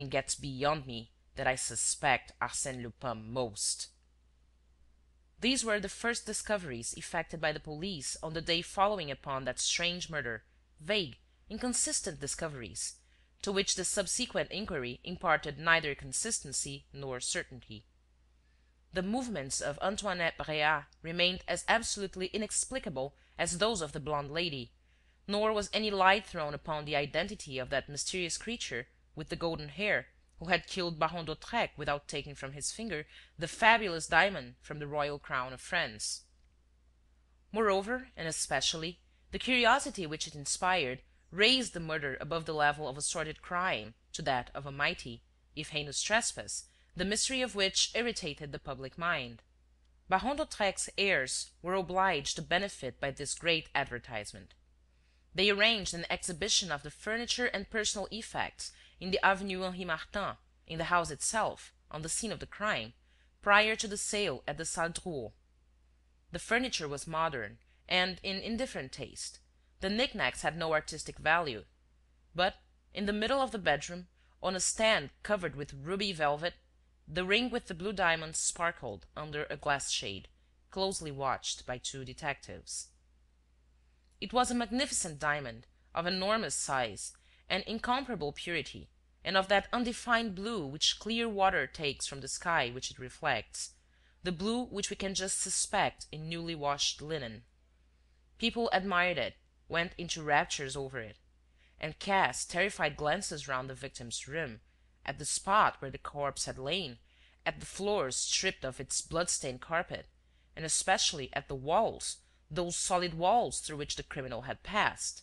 gets beyond me that I suspect Arsène Lupin most." These were the first discoveries effected by the police on the day following upon that strange murder, vague, inconsistent discoveries, to which the subsequent inquiry imparted neither consistency nor certainty. The movements of Antoinette Bréhat remained as absolutely inexplicable as those of the blonde lady, nor was any light thrown upon the identity of that mysterious creature with the golden hair who had killed Baron d'Hautrec without taking from his finger the fabulous diamond from the royal crown of France. Moreover, and especially, the curiosity which it inspired raised the murder above the level of a sordid crime to that of a mighty, if heinous trespass, the mystery of which irritated the public mind. Baron d'Hautrec's heirs were obliged to benefit by this great advertisement. They arranged an exhibition of the furniture and personal effects in the Avenue Henri Martin, in the house itself, on the scene of the crime, prior to the sale at the Salle Drouot. The furniture was modern and in indifferent taste. The knickknacks had no artistic value. But, in the middle of the bedroom, on a stand covered with ruby velvet, the ring with the blue diamond sparkled under a glass shade, closely watched by two detectives. It was a magnificent diamond, of enormous size and incomparable purity, and of that undefined blue which clear water takes from the sky which it reflects, the blue which we can just suspect in newly washed linen. People admired it, went into raptures over it, and cast terrified glances round the victim's room, at the spot where the corpse had lain, at the floor stripped of its blood-stained carpet, and especially at the walls, those solid walls through which the criminal had passed.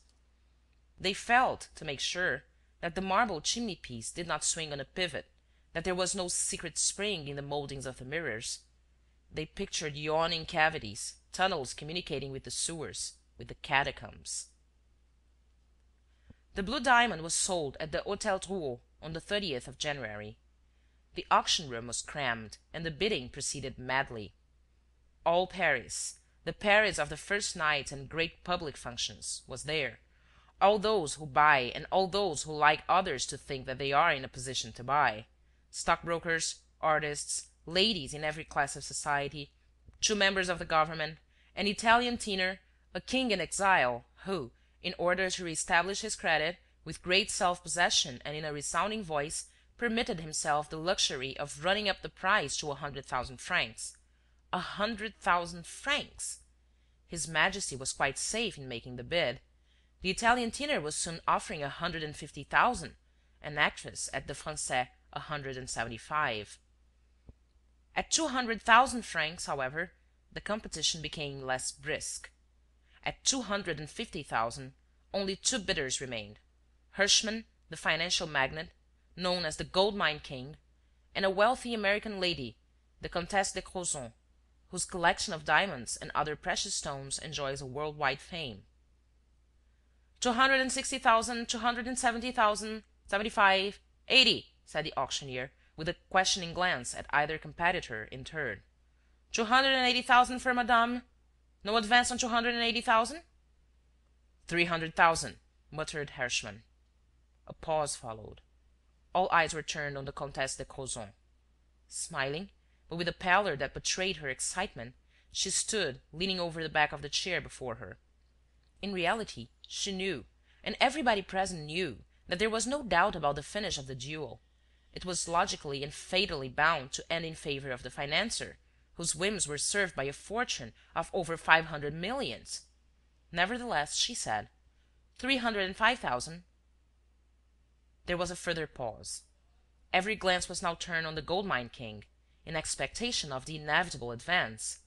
They felt, to make sure, that the marble chimney-piece did not swing on a pivot, that there was no secret spring in the mouldings of the mirrors. They pictured yawning cavities, tunnels communicating with the sewers, with the catacombs. The blue diamond was sold at the Hôtel Drouot on the 30th of January. The auction-room was crammed, and the bidding proceeded madly. All Paris, the Paris of the first nights and great public functions, was there, all those who buy and all those who like others to think that they are in a position to buy: stockbrokers, artists, ladies in every class of society, two members of the government, an Italian tenor, a king in exile, who, in order to re-establish his credit, with great self-possession and in a resounding voice, permitted himself the luxury of running up the price to 100,000 francs. 100,000 francs! His Majesty was quite safe in making the bid. The Italian tenor was soon offering 150,000, an actress at the Français 175. At 200,000 francs, however, the competition became less brisk. At 250,000, only two bidders remained: Herschmann, the financial magnate, known as the Gold Mine King, and a wealthy American lady, the Comtesse de Crozon, whose collection of diamonds and other precious stones enjoys a world-wide fame. 260,000, 270,000, 75, 80, said the auctioneer, with a questioning glance at either competitor in turn. 280,000 for madame. No advance on 280,000? 300,000, muttered Herschmann. A pause followed. All eyes were turned on the Comtesse de Crozon. Smiling, but with a pallor that betrayed her excitement, she stood leaning over the back of the chair before her. In reality, she knew, and everybody present knew, that there was no doubt about the finish of the duel. It was logically and fatally bound to end in favor of the financier, whose whims were served by a fortune of over 500 millions. Nevertheless, she said: 305,000. There was a further pause. Every glance was now turned on the Gold Mine King, in expectation of the inevitable advance.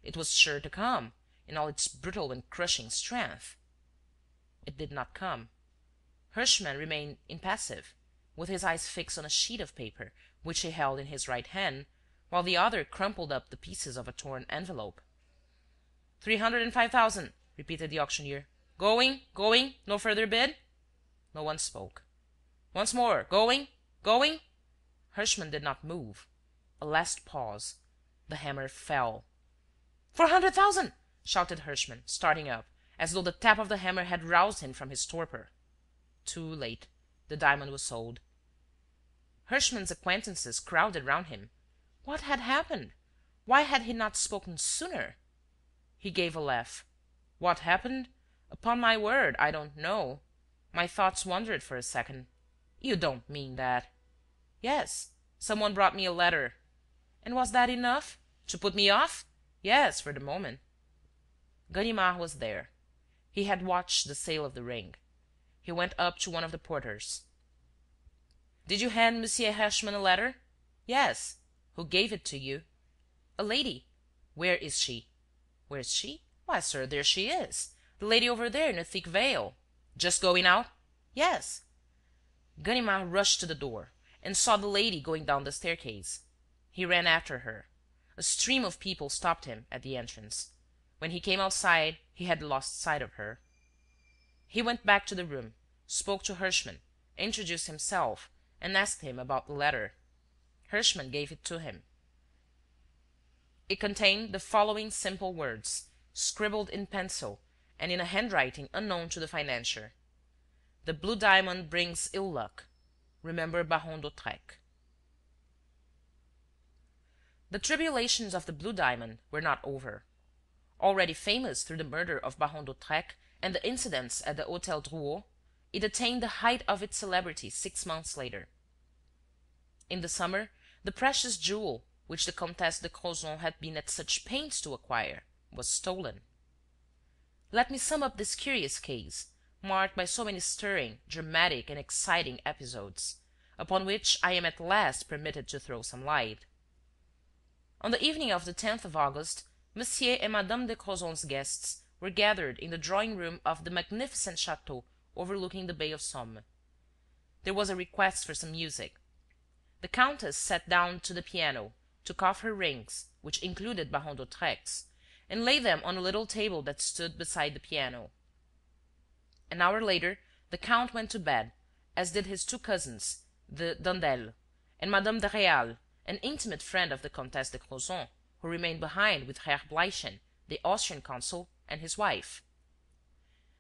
It was sure to come, in all its brutal and crushing strength. It did not come. Herschmann remained impassive, with his eyes fixed on a sheet of paper which he held in his right hand, while the other crumpled up the pieces of a torn envelope. 305,000, repeated the auctioneer. Going, going, no further bid? No one spoke. Once more, going, going? Herschmann did not move. A last pause. The hammer fell. 400,000! shouted Herschmann, starting up, as though the tap of the hammer had roused him from his torpor. Too late. The diamond was sold. Herschmann's acquaintances crowded round him. What had happened? Why had he not spoken sooner? He gave a laugh. What happened? Upon my word, I don't know. My thoughts wandered for a second. You don't mean that? Yes, someone brought me a letter. And was that enough? To put me off? Yes, for the moment. Ganimard was there. He had watched the sale of the ring. He went up to one of the porters. Did you hand Monsieur Herschmann a letter? Yes. Who gave it to you? A lady. Where is she? Where is she? Why, sir, there she is. The lady over there in a thick veil. Just going out? Yes. Ganimard rushed to the door and saw the lady going down the staircase. He ran after her. A stream of people stopped him at the entrance. When he came outside, he had lost sight of her. He went back to the room, spoke to Herschmann, introduced himself, and asked him about the letter. Herschmann gave it to him. It contained the following simple words, scribbled in pencil and in a handwriting unknown to the financier: "The blue diamond brings ill luck. Remember Baron d'Hautrec." The tribulations of the blue diamond were not over. Already famous through the murder of Baron d'Hautrec and the incidents at the Hôtel Drouot, it attained the height of its celebrity 6 months later. In the summer, the precious jewel, which the Comtesse de Crozon had been at such pains to acquire, was stolen. Let me sum up this curious case, marked by so many stirring, dramatic and exciting episodes, upon which I am at last permitted to throw some light. On the evening of the 10th of August, Monsieur and Madame de Crozon's guests were gathered in the drawing-room of the magnificent château overlooking the Bay of Somme. There was a request for some music. The countess sat down to the piano, took off her rings, which included Baron d'Hautrec's, and laid them on a little table that stood beside the piano. An hour later, the count went to bed, as did his two cousins, the Dandelles, and Madame de Réal, an intimate friend of the Comtesse de Crozon, who remained behind with Herr Bleichen, the Austrian consul, and his wife.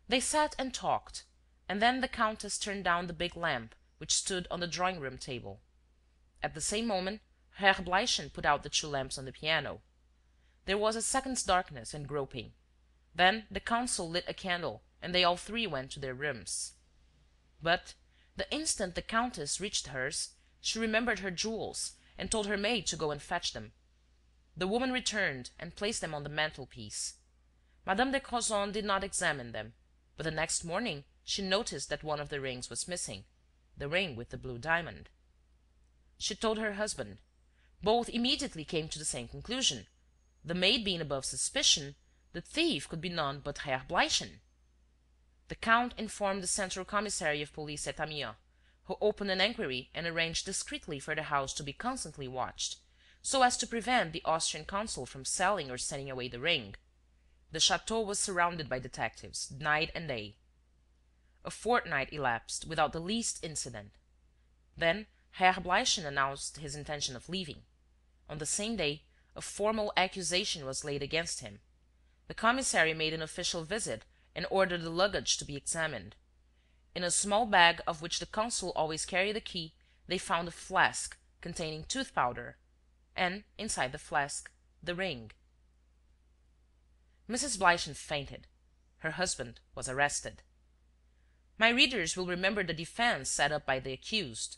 They sat and talked, and then the countess turned down the big lamp which stood on the drawing-room table. At the same moment, Herr Bleichen put out the 2 lamps on the piano. There was a second's darkness and groping. Then the consul lit a candle, and they all 3 went to their rooms. But, the instant the countess reached hers, she remembered her jewels and told her maid to go and fetch them. The woman returned and placed them on the mantel-piece. Madame de Crozon did not examine them, but the next morning she noticed that one of the rings was missing, the ring with the blue diamond. She told her husband. Both immediately came to the same conclusion. The maid being above suspicion, the thief could be none but Herr Bleichen. The count informed the Central Commissary of Police at Amiens, who opened an enquiry and arranged discreetly for the house to be constantly watched, so as to prevent the Austrian consul from selling or sending away the ring. The chateau was surrounded by detectives, night and day. A fortnight elapsed without the least incident. Then Herr Bleichen announced his intention of leaving. On the same day, a formal accusation was laid against him. The commissary made an official visit and ordered the luggage to be examined. In a small bag of which the consul always carried the key, they found a flask containing tooth-powder, and, inside the flask, the ring. Mrs. Bleichen fainted. Her husband was arrested. My readers will remember the defense set up by the accused.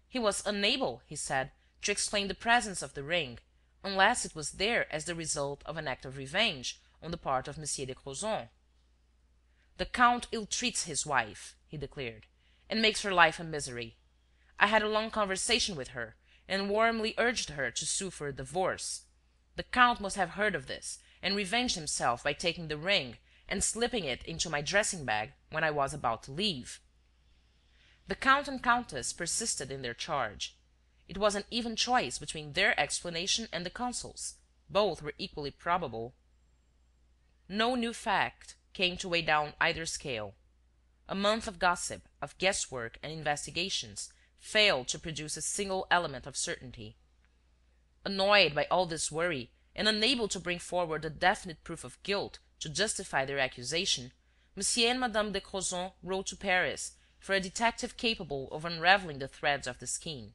He was unable, he said, to explain the presence of the ring, unless it was there as the result of an act of revenge on the part of Monsieur de Crozon. The count ill-treats his wife, he declared, and makes her life a misery. I had a long conversation with her, and warmly urged her to sue for a divorce. The count must have heard of this, and revenged himself by taking the ring and slipping it into my dressing-bag when I was about to leave. The count and countess persisted in their charge. It was an even choice between their explanation and the consul's. Both were equally probable. No new fact came to weigh down either scale. A month of gossip, of guesswork and investigations failed to produce a single element of certainty. Annoyed by all this worry and unable to bring forward a definite proof of guilt to justify their accusation, Monsieur and Madame de Crozon wrote to Paris for a detective capable of unraveling the threads of the skein.